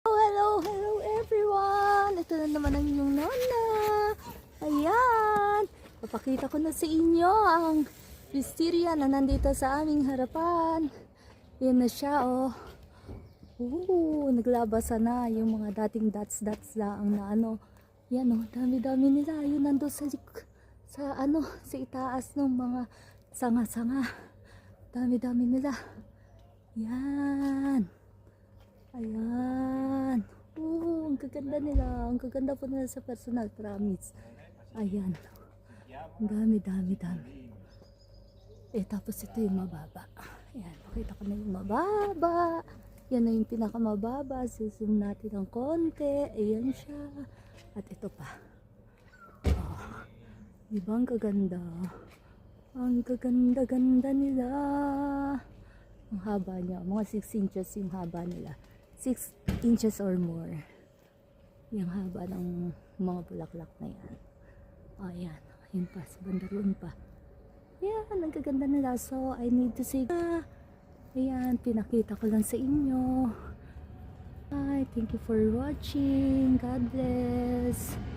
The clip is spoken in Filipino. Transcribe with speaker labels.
Speaker 1: Hello everyone! Ito na naman ang inyong Nona. Ayan! Papakita ko na sa inyo ang wisteria na nandito sa aming harapan. Yan na siya, oh. Naglabasa na yung mga dating dots lang na ano. Yan, oh. Dami-dami nila. Yun nandun sa itaas ng mga sanga-sanga. Dami-dami nila. Yan. Ayan. Ang gaganda nila. Ang gaganda po nila sa personal, promise. Ayan. Ang dami. Tapos ito yung mababa. Ayan. Pakita ko na yung mababa. Yan na yung pinakamababa. Zoom natin ng konti. Ayan siya. At ito pa. Oh. Diba ang gaganda? Ang gaganda-ganda nila. Ang haba niya. Mga 6 inches yung haba nila. 6 inches or more yung haba ng mga bulaklak na yan. Ayan, ayun pa, sa bandaron pa. Ayan, ang gaganda nila. So, I need to say, ayan, pinakita ko lang sa inyo. Bye, thank you for watching. God bless.